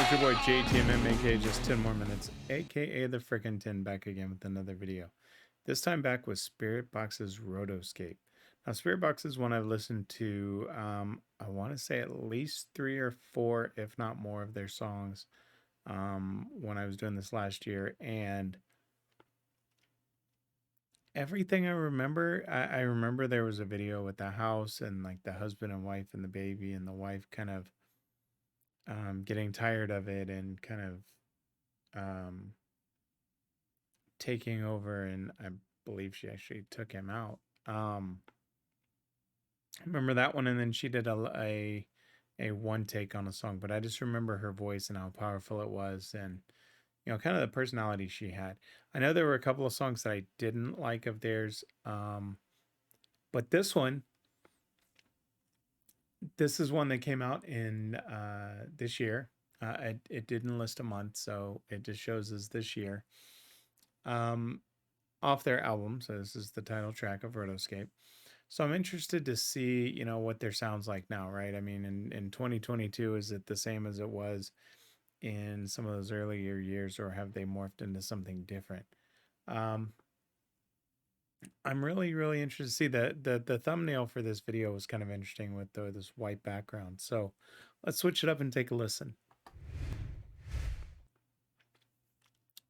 It's your boy JTMM, aka just 10 more minutes, aka the Freakin 10, back again with another video. This time back with Spiritbox's Rotoscape. Now, Spiritbox is one I've listened to, I want to say at least 3 or 4, if not more, of their songs when I was doing this last year. And everything I remember, I remember there was a video with the house and like the husband and wife and the baby, and the wife kind of getting tired of it and kind of taking over, and I believe she actually took him out. I remember that one, and then she did a one take on a song, but I just remember her voice and how powerful it was, and kind of the personality she had. I know there were a couple of songs that I didn't like of theirs, but this is one that came out in this year. It didn't list a month, so it just shows us this year. Off their album, so this is the title track of Rotoscape. So I'm interested to see, what their sounds like now, right? I mean, in 2022, is it the same as it was in some of those earlier years, or have they morphed into something different? I'm really, really interested to see the thumbnail for this video was kind of interesting with this white background. So let's switch it up and take a listen.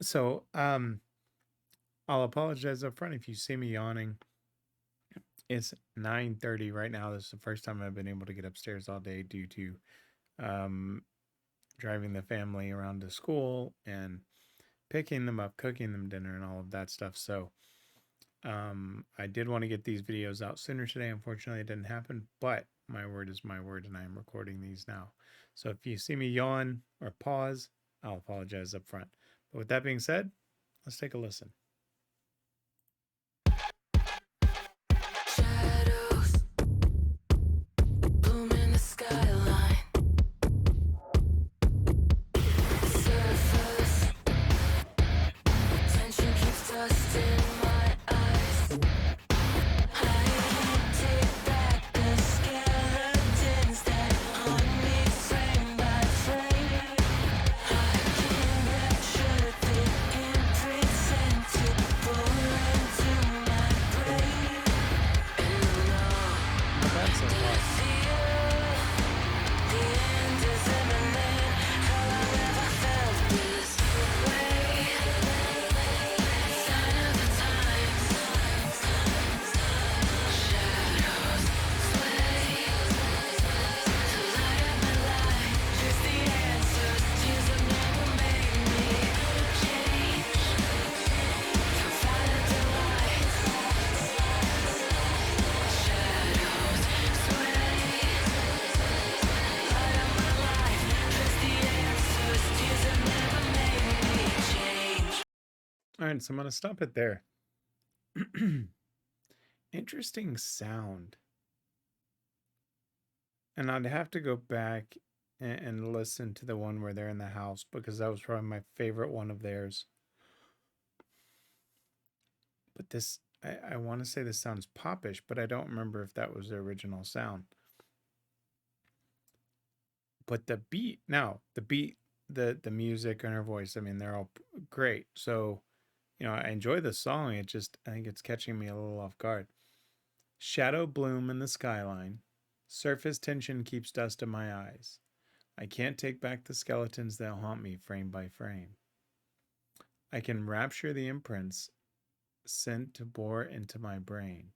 So I'll apologize up front if you see me yawning. It's 9:30 right now. This is the first time I've been able to get upstairs all day due to driving the family around to school and picking them up, cooking them dinner, and all of that stuff. So I did want to get these videos out sooner today. Unfortunately, it didn't happen, but my word is my word, and I am recording these now. So if you see me yawn or pause, I'll apologize up front. But with that being said, let's take a listen. All right, so I'm going to stop it there. Interesting sound. And I'd have to go back and listen to the one where they're in the house, because that was probably my favorite one of theirs. But this, I want to say this sounds popish, but I don't remember if that was the original sound. But the beat, the music and her voice, I mean, they're all great. So, I enjoy the song. I think it's catching me a little off guard. Shadow bloom in the skyline. Surface tension keeps dust in my eyes. I can't take back the skeletons that haunt me frame by frame. I can rapture the imprints sent to bore into my brain,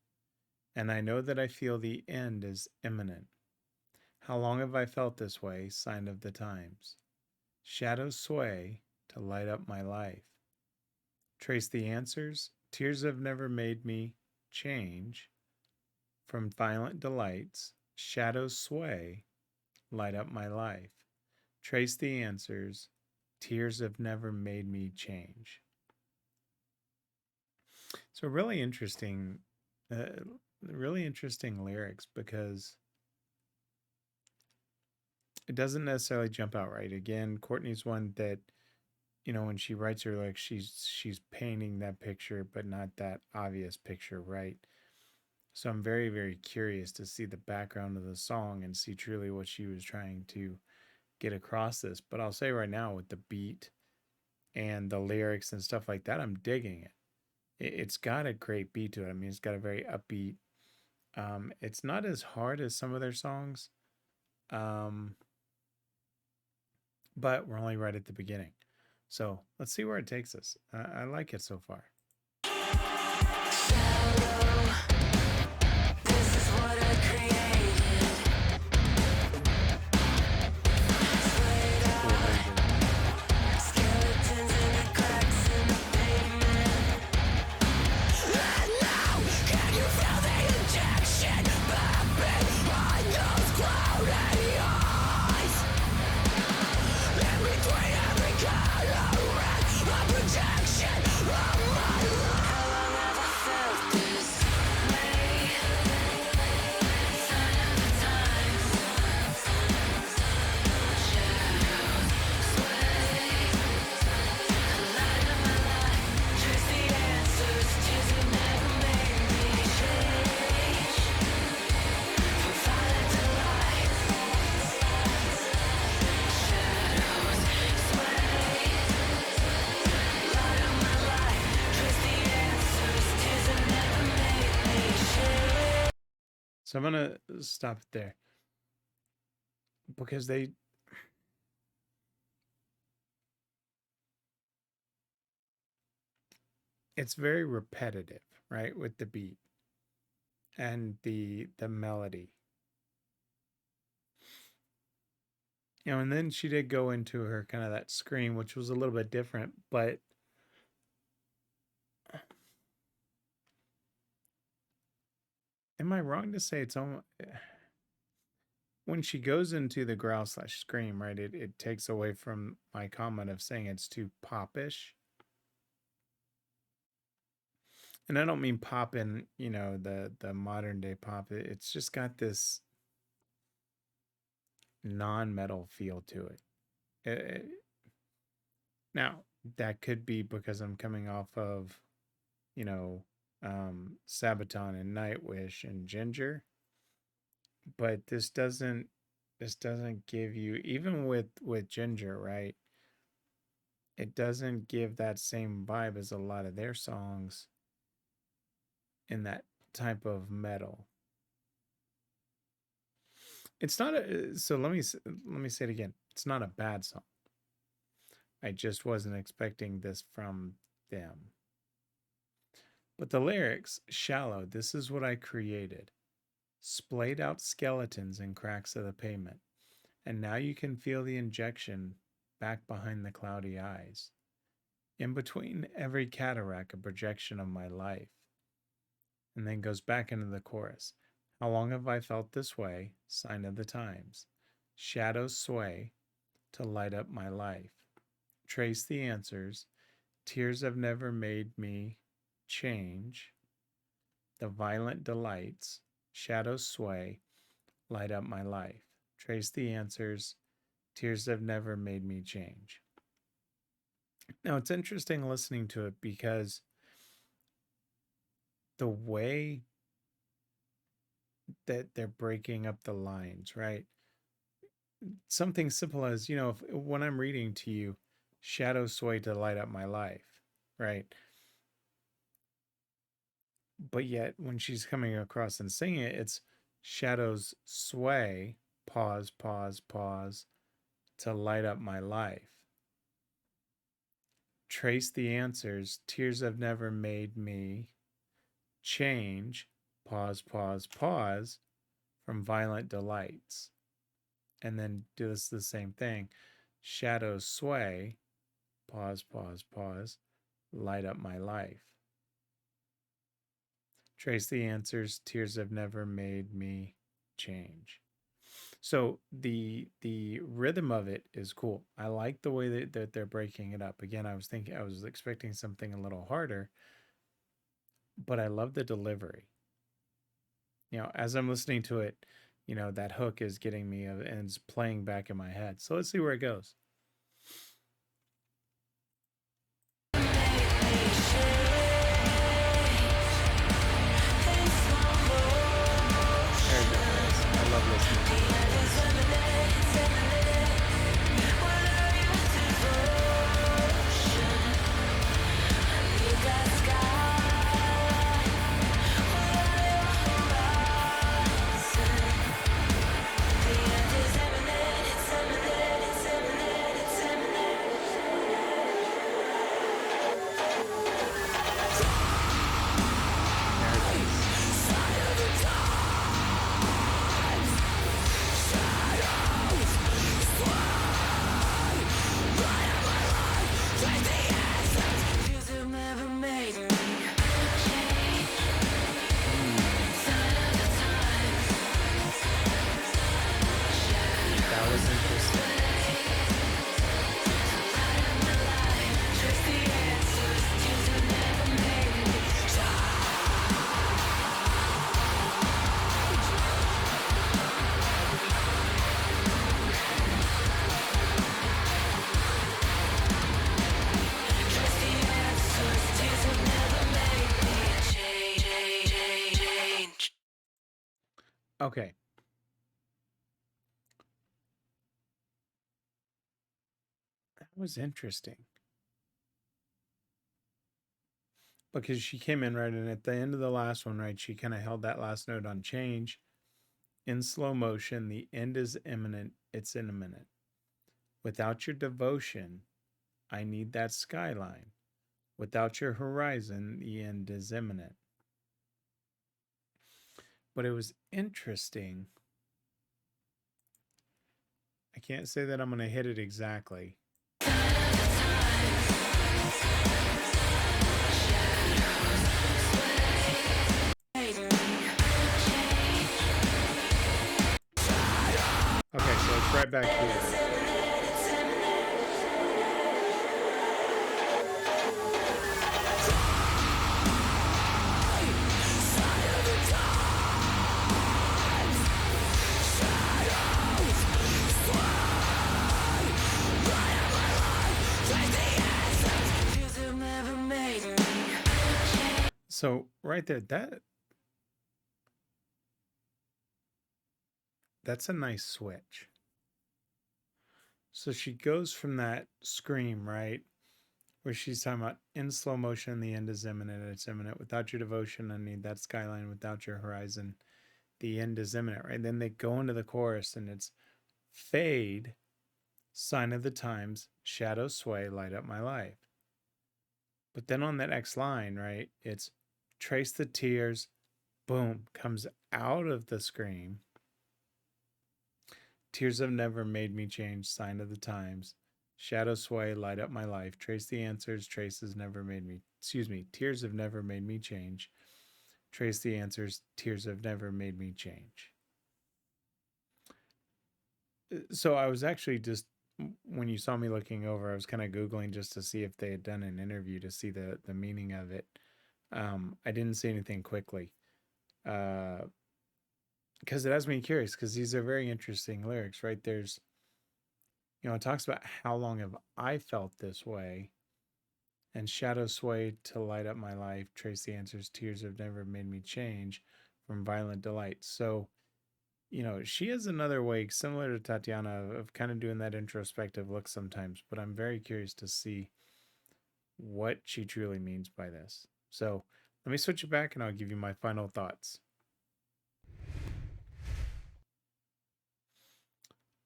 and I know that I feel the end is imminent. How long have I felt this way, sign of the times? Shadows sway to light up my life. Trace the answers, tears have never made me change. From violent delights, shadows sway, light up my life. Trace the answers, tears have never made me change. So really interesting lyrics, because it doesn't necessarily jump out right. Again, Courtney's one that, when she writes her lyrics, she's painting that picture, but not that obvious picture, right? So I'm very, very curious to see the background of the song and see truly what she was trying to get across this. But I'll say right now, with the beat and the lyrics and stuff like that, I'm digging it. It's got a great beat to it. I mean, it's got a very upbeat. It's not as hard as some of their songs, um, but we're only right at the beginning. So let's see where it takes us. I like it so far. So I'm gonna stop it there because it's very repetitive, right, with the beat and the melody. You know, and then she did go into her kind of that scream, which was a little bit different, but am I wrong to say it's almost when she goes into the growl slash scream, right? It takes away from my comment of saying it's too popish. And I don't mean pop in, you know, the modern day pop. It's just got this non-metal feel to it. Now, that could be because I'm coming off of, you know, Sabaton and Nightwish and Ginger, but this doesn't give you, even with Ginger, right? It doesn't give that same vibe as a lot of their songs in that type of metal. It's not a, so let me say it again. It's not a bad song. I just wasn't expecting this from them. But the lyrics, shallow, this is what I created. Splayed out skeletons in cracks of the pavement. And now you can feel the injection back behind the cloudy eyes. In between every cataract, a projection of my life. And then goes back into the chorus. How long have I felt this way? Sign of the times. Shadows sway to light up my life. Trace the answers. Tears have never made me change. The violent delights. Shadows sway, light up my life. Trace the answers. Tears have never made me change. Now, it's interesting listening to it because the way that they're breaking up the lines, right? Something simple as, you know, when I'm reading to you, shadows sway to light up my life, right? But yet, when she's coming across and singing it, it's shadows sway, pause, pause, pause, to light up my life. Trace the answers, tears have never made me change, pause, pause, pause, from violent delights. And then do this the same thing. Shadows sway, pause, pause, pause, light up my life. Trace the answers, tears have never made me change. So the rhythm of it is cool. I like the way that they're breaking it up. Again, I was expecting something a little harder, but I love the delivery. You know, as I'm listening to it, you know, that hook is getting me and it's playing back in my head. So let's see where it goes. I love listening to it. Okay. That was interesting because she came in right, and at the end of the last one, right, she kind of held that last note on change in slow motion. The end is imminent. It's imminent. Without your devotion, I need that skyline. Without your horizon, the end is imminent. But it was interesting. I can't say that I'm going to hit it exactly. Okay, so it's right back here. So right there, that's a nice switch. So she goes from that scream, right, where she's talking about in slow motion, the end is imminent, it's imminent. Without your devotion, I need that skyline. Without your horizon, the end is imminent, right? Then they go into the chorus and it's fade, sign of the times, shadows sway, light up my life. But then on that next line, right, it's trace the tears, boom, comes out of the scream. Tears have never made me change, sign of the times. Shadow sway, light up my life. Trace the answers, traces never made me. Excuse me, tears have never made me change. Trace the answers, tears have never made me change. So I was actually just, when you saw me looking over, I was kind of Googling just to see if they had done an interview to see the meaning of it. I didn't see anything quickly. Because it has me curious, because these are very interesting lyrics, right? There's, it talks about how long have I felt this way, and shadows sway to light up my life, trace the answers, tears have never made me change from violent delight. So, she has another way similar to Tatiana of kind of doing that introspective look sometimes, but I'm very curious to see what she truly means by this. So let me switch it back and I'll give you my final thoughts.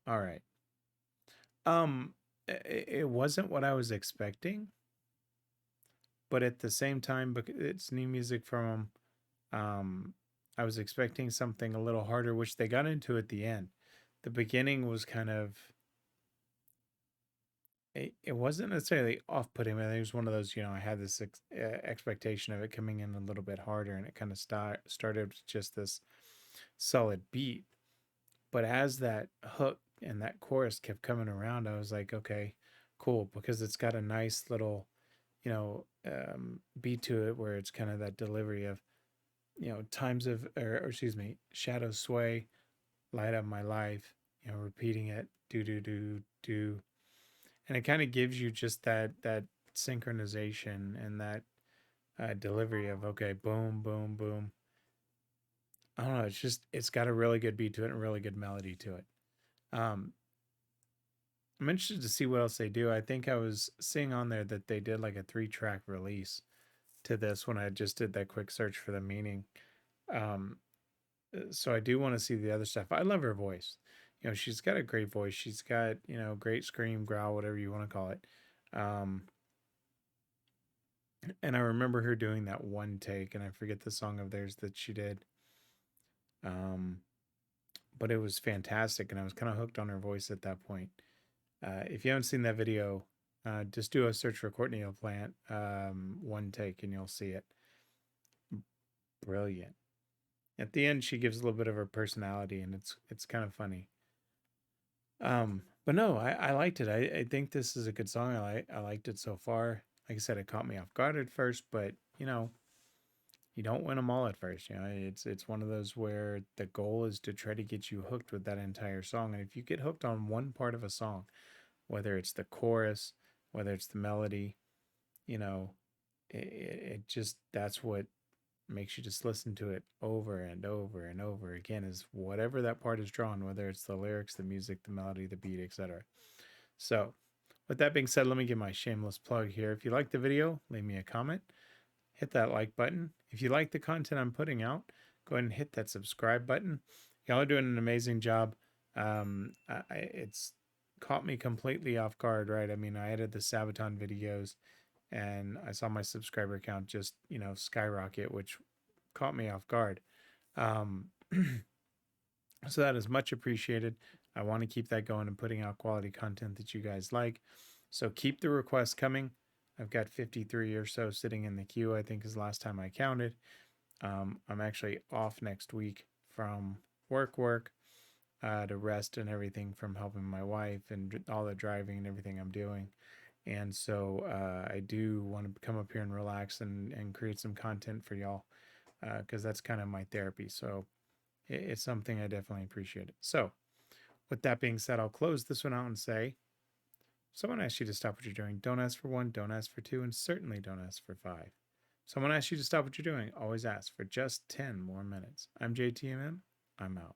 All right. It wasn't what I was expecting, but at the same time, because it's new music from I was expecting something a little harder, which they got into at the end. The beginning was kind of, it wasn't necessarily off-putting, but it was one of those, I had this expectation of it coming in a little bit harder, and it kind of started with just this solid beat. But as that hook and that chorus kept coming around, I was like, okay, cool, because it's got a nice little, beat to it where it's kind of that delivery of, times of, or excuse me, shadows sway, light up my life, repeating it, do, do, do, do. And it kind of gives you just that synchronization and that delivery of, okay, boom, boom, boom. I don't know. It's got a really good beat to it and a really good melody to it. Um, I'm interested to see what else they do. I think I was seeing on there that they did like a 3-track release to this when I just did that quick search for the meaning. Um, so I do want to see the other stuff. I love her voice. She's got a great voice. She's got, great scream, growl, whatever you want to call it. Um, and I remember her doing that one take, and I forget the song of theirs that she did. Um, but it was fantastic, and I was kind of hooked on her voice at that point. If you haven't seen that video, just do a search for Courtney Plant one take, and you'll see it. Brilliant. At the end, she gives a little bit of her personality, and it's kind of funny. But no, I liked it. I think this is a good song. I liked it so far. Like I said, it caught me off guard at first, but you don't win them all at first. It's one of those where the goal is to try to get you hooked with that entire song. And if you get hooked on one part of a song, whether it's the chorus, whether it's the melody, you know, it just, that's what makes you just listen to it over and over and over again, is whatever that part is drawn, whether it's the lyrics, the music, the melody, the beat, etc. So with that being said, let me give my shameless plug here. If you like the video, leave me a comment, hit that like button. If you like the content I'm putting out, go ahead and hit that subscribe button. Y'all are doing an amazing job. It's caught me completely off guard, right? I mean, I edited the Sabaton videos and I saw my subscriber count just, skyrocket, which caught me off guard. Um, so that is much appreciated. I want to keep that going and putting out quality content that you guys like. So keep the requests coming. I've got 53 or so sitting in the queue, I think is the last time I counted. I'm actually off next week from work to rest and everything from helping my wife and all the driving and everything I'm doing. And so I do want to come up here and relax and create some content for y'all because that's kind of my therapy. So it's something I definitely appreciate it. So with that being said, I'll close this one out and say, someone asks you to stop what you're doing. Don't ask for one, don't ask for two, and certainly don't ask for five. Someone asks you to stop what you're doing. Always ask for just 10 more minutes. I'm JTMM. I'm out.